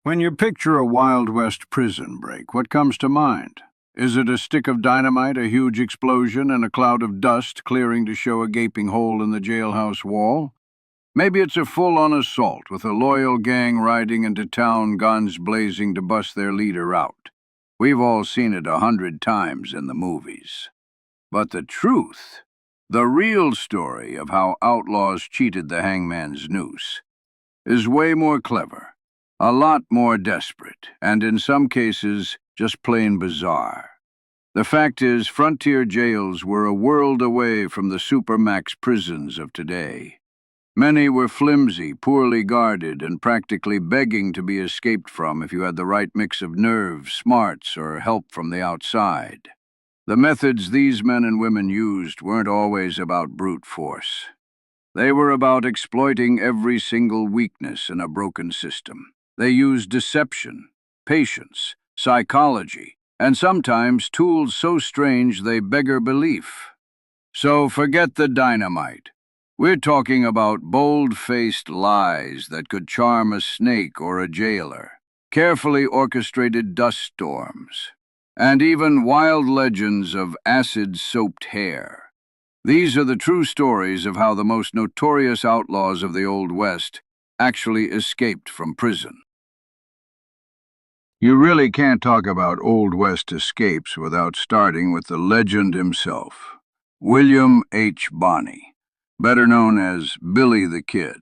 When you picture a Wild West prison break, what comes to mind? Is it a stick of dynamite, a huge explosion, and a cloud of dust clearing to show a gaping hole in the jailhouse wall? Maybe it's a full-on assault with a loyal gang riding into town, guns blazing to bust their leader out. We've all seen it 100 times in the movies. But the truth, the real story of how outlaws cheated the hangman's noose, is way more clever. A lot more desperate, and in some cases, just plain bizarre. The fact is, frontier jails were a world away from the supermax prisons of today. Many were flimsy, poorly guarded, and practically begging to be escaped from if you had the right mix of nerve, smarts, or help from the outside. The methods these men and women used weren't always about brute force. They were about exploiting every single weakness in a broken system. They used deception, patience, psychology, and sometimes tools so strange they beggar belief. So forget the dynamite. We're talking about bold-faced lies that could charm a snake or a jailer, carefully orchestrated dust storms, and even wild legends of acid-soaked hair. These are the true stories of how the most notorious outlaws of the Old West actually escaped from prison. You really can't talk about Old West escapes without starting with the legend himself, William H. Bonney, better known as Billy the Kid.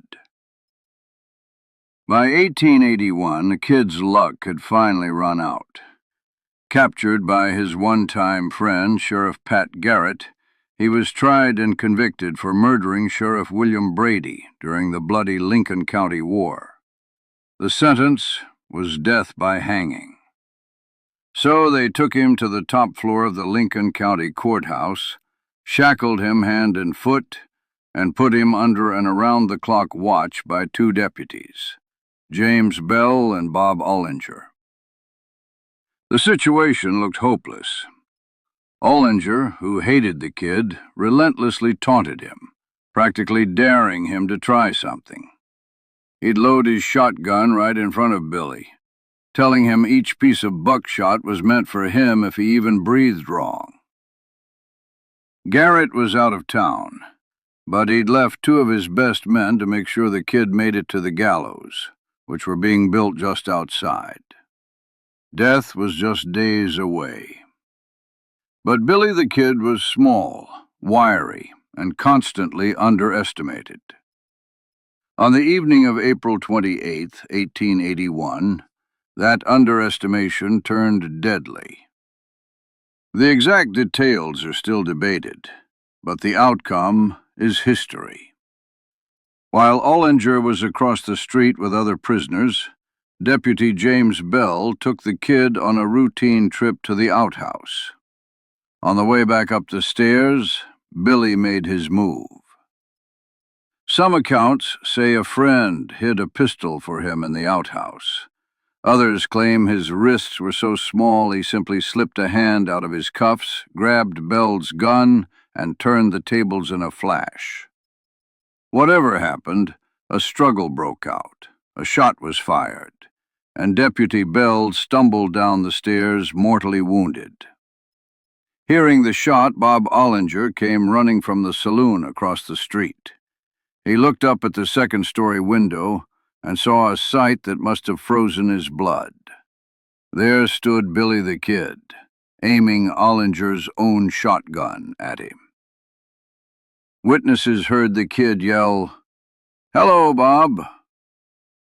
By 1881, the Kid's luck had finally run out. Captured by his one-time friend, Sheriff Pat Garrett, he was tried and convicted for murdering Sheriff William Brady during the bloody Lincoln County War. The sentence was death by hanging. So they took him to the top floor of the Lincoln County Courthouse, shackled him hand and foot, and put him under an around-the-clock watch by two deputies, James Bell and Bob Ollinger. The situation looked hopeless. Ollinger, who hated the Kid, relentlessly taunted him, practically daring him to try something. He'd load his shotgun right in front of Billy, telling him each piece of buckshot was meant for him if he even breathed wrong. Garrett was out of town, but he'd left two of his best men to make sure the Kid made it to the gallows, which were being built just outside. Death was just days away. But Billy the Kid was small, wiry, and constantly underestimated. On the evening of April 28, 1881, that underestimation turned deadly. The exact details are still debated, but the outcome is history. While Ollinger was across the street with other prisoners, Deputy James Bell took the Kid on a routine trip to the outhouse. On the way back up the stairs, Billy made his move. Some accounts say a friend hid a pistol for him in the outhouse. Others claim his wrists were so small he simply slipped a hand out of his cuffs, grabbed Bell's gun, and turned the tables in a flash. Whatever happened, a struggle broke out. A shot was fired, and Deputy Bell stumbled down the stairs, mortally wounded. Hearing the shot, Bob Ollinger came running from the saloon across the street. He looked up at the second-story window and saw a sight that must have frozen his blood. There stood Billy the Kid, aiming Ollinger's own shotgun at him. Witnesses heard the Kid yell, "Hello, Bob,"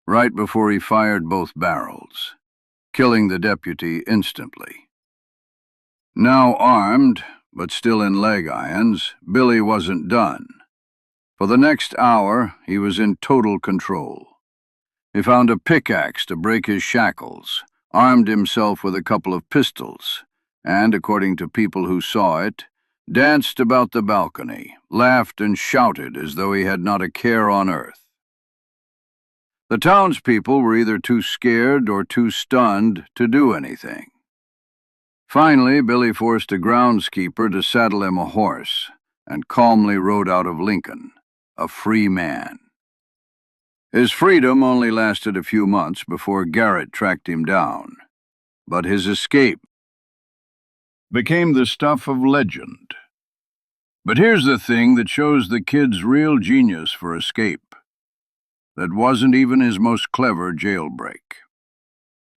right before he fired both barrels, killing the deputy instantly. Now armed, but still in leg irons, Billy wasn't done. For the next hour, he was in total control. He found a pickaxe to break his shackles, armed himself with a couple of pistols, and, according to people who saw it, danced about the balcony, laughed and shouted as though he had not a care on earth. The townspeople were either too scared or too stunned to do anything. Finally, Billy forced a groundskeeper to saddle him a horse and calmly rode out of Lincoln, a free man. His freedom only lasted a few months before Garrett tracked him down, but his escape became the stuff of legend. But here's the thing that shows the kid's real genius for escape. That wasn't even his most clever jailbreak.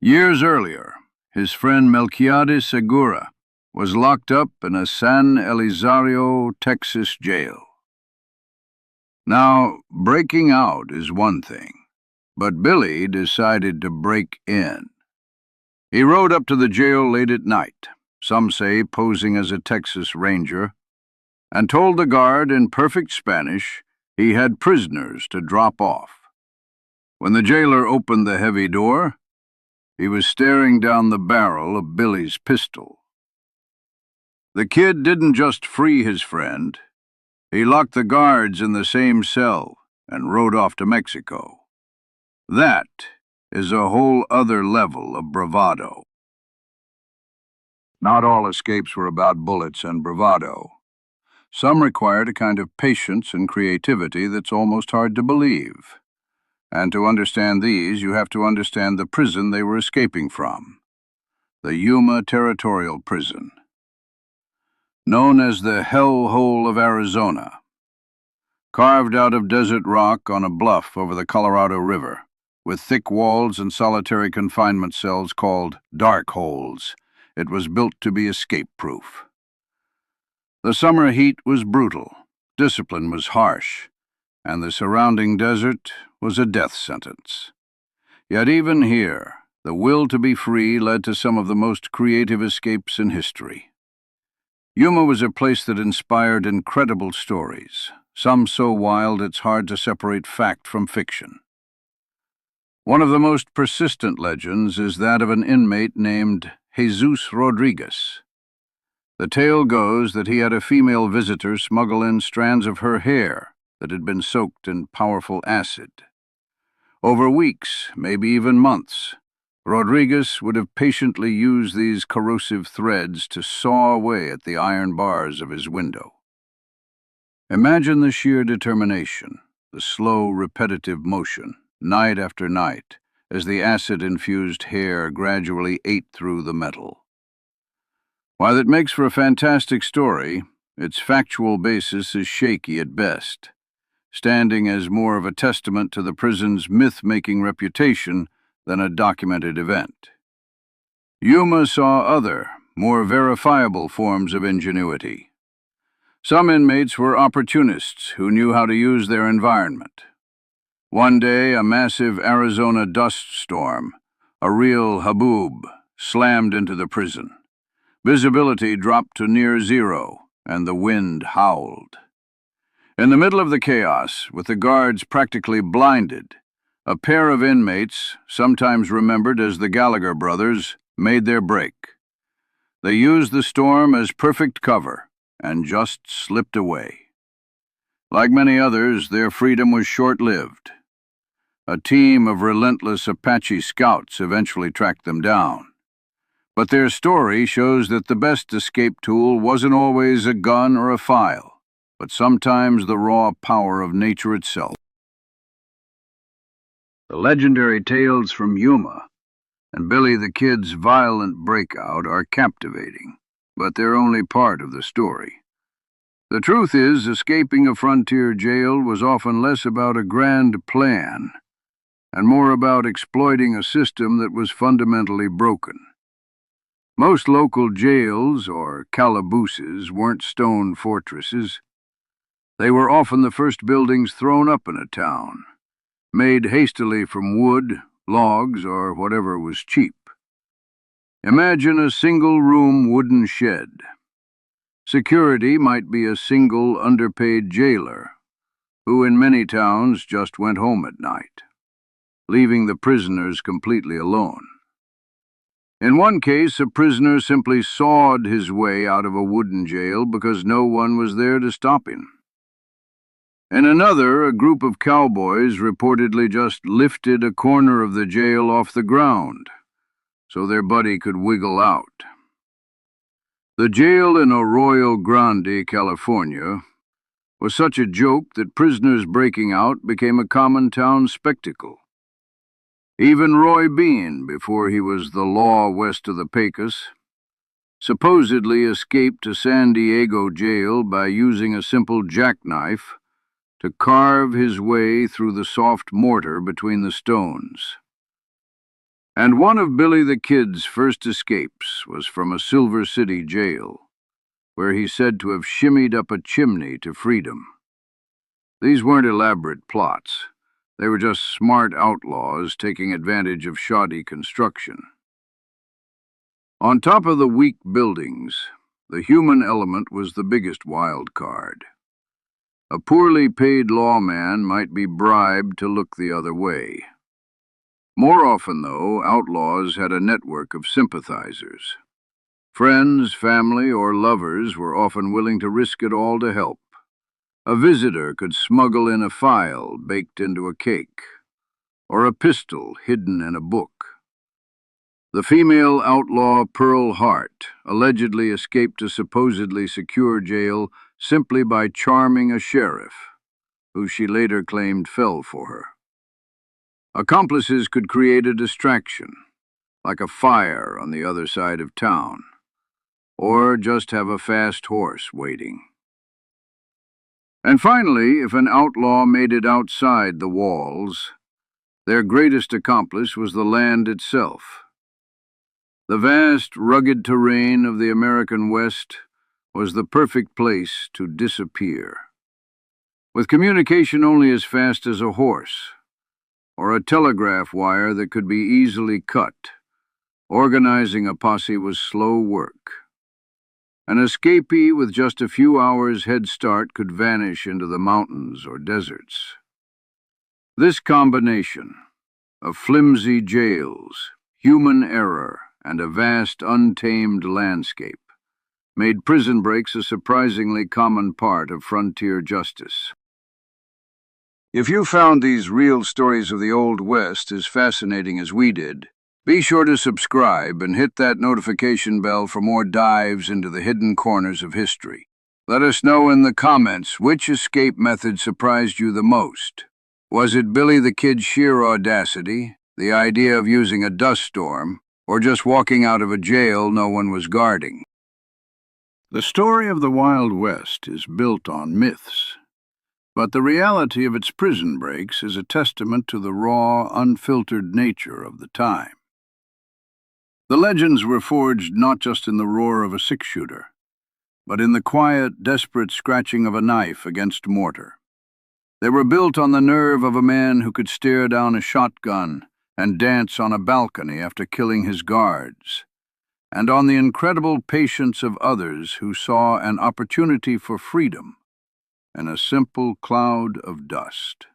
Years earlier, his friend Melquiades Segura was locked up in a San Elizario, Texas jail. Now, breaking out is one thing, but Billy decided to break in. He rode up to the jail late at night, some say posing as a Texas Ranger, and told the guard in perfect Spanish he had prisoners to drop off. When the jailer opened the heavy door, he was staring down the barrel of Billy's pistol. The kid didn't just free his friend. He locked the guards in the same cell and rode off to Mexico. That is a whole other level of bravado. Not all escapes were about bullets and bravado. Some required a kind of patience and creativity that's almost hard to believe. And to understand these, you have to understand the prison they were escaping from. The Yuma Territorial Prison, known as the Hell Hole of Arizona. Carved out of desert rock on a bluff over the Colorado River, with thick walls and solitary confinement cells called dark holes, it was built to be escape-proof. The summer heat was brutal, discipline was harsh, and the surrounding desert was a death sentence. Yet even here, the will to be free led to some of the most creative escapes in history. Yuma was a place that inspired incredible stories, some so wild it's hard to separate fact from fiction. One of the most persistent legends is that of an inmate named Jesus Rodriguez. The tale goes that he had a female visitor smuggle in strands of her hair that had been soaked in powerful acid. Over weeks, maybe even months, Rodriguez would have patiently used these corrosive threads to saw away at the iron bars of his window. Imagine the sheer determination, the slow, repetitive motion, night after night, as the acid-infused hair gradually ate through the metal. While it makes for a fantastic story, its factual basis is shaky at best, standing as more of a testament to the prison's myth-making reputation than a documented event. Yuma saw other, more verifiable forms of ingenuity. Some inmates were opportunists who knew how to use their environment. One day, a massive Arizona dust storm, a real haboob, slammed into the prison. Visibility dropped to near zero, and the wind howled. In the middle of the chaos, with the guards practically blinded, a pair of inmates, sometimes remembered as the Gallagher brothers, made their break. They used the storm as perfect cover and just slipped away. Like many others, their freedom was short-lived. A team of relentless Apache scouts eventually tracked them down. But their story shows that the best escape tool wasn't always a gun or a file, but sometimes the raw power of nature itself. The legendary tales from Yuma and Billy the Kid's violent breakout are captivating, but they're only part of the story. The truth is, escaping a frontier jail was often less about a grand plan and more about exploiting a system that was fundamentally broken. Most local jails, or calabooses, weren't stone fortresses. They were often the first buildings thrown up in a town, made hastily from wood, logs, or whatever was cheap. Imagine a single-room wooden shed. Security might be a single underpaid jailer, who in many towns just went home at night, leaving the prisoners completely alone. In one case, a prisoner simply sawed his way out of a wooden jail because no one was there to stop him. In another, a group of cowboys reportedly just lifted a corner of the jail off the ground so their buddy could wiggle out. The jail in Arroyo Grande, California, was such a joke that prisoners breaking out became a common town spectacle. Even Roy Bean, before he was the law west of the Pecos, supposedly escaped to San Diego jail by using a simple jackknife to carve his way through the soft mortar between the stones. And one of Billy the Kid's first escapes was from a Silver City jail, where he's said to have shimmied up a chimney to freedom. These weren't elaborate plots. They were just smart outlaws taking advantage of shoddy construction. On top of the weak buildings, the human element was the biggest wild card. A poorly paid lawman might be bribed to look the other way. More often, though, outlaws had a network of sympathizers. Friends, family, or lovers were often willing to risk it all to help. A visitor could smuggle in a file baked into a cake, or a pistol hidden in a book. The female outlaw Pearl Hart allegedly escaped a supposedly secure jail simply by charming a sheriff, who she later claimed fell for her. Accomplices could create a distraction, like a fire on the other side of town, or just have a fast horse waiting. And finally, if an outlaw made it outside the walls, their greatest accomplice was the land itself. The vast, rugged terrain of the American West was the perfect place to disappear. With communication only as fast as a horse, or a telegraph wire that could be easily cut, organizing a posse was slow work. An escapee with just a few hours' head start could vanish into the mountains or deserts. This combination of flimsy jails, human error, and a vast, untamed landscape made prison breaks a surprisingly common part of frontier justice. If you found these real stories of the Old West as fascinating as we did, be sure to subscribe and hit that notification bell for more dives into the hidden corners of history. Let us know in the comments which escape method surprised you the most. Was it Billy the Kid's sheer audacity, the idea of using a dust storm, or just walking out of a jail no one was guarding? The story of the Wild West is built on myths, but the reality of its prison breaks is a testament to the raw, unfiltered nature of the time. The legends were forged not just in the roar of a six-shooter, but in the quiet, desperate scratching of a knife against mortar. They were built on the nerve of a man who could stare down a shotgun and dance on a balcony after killing his guards, and on the incredible patience of others who saw an opportunity for freedom in a simple cloud of dust.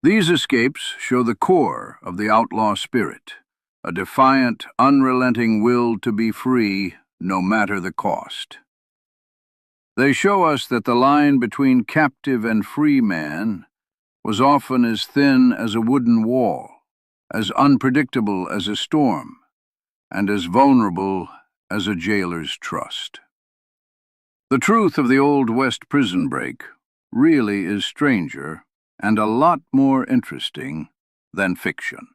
These escapes show the core of the outlaw spirit, a defiant, unrelenting will to be free, no matter the cost. They show us that the line between captive and free man was often as thin as a wooden wall, as unpredictable as a storm, and as vulnerable as a jailer's trust. The truth of the Old West prison break really is stranger and a lot more interesting than fiction.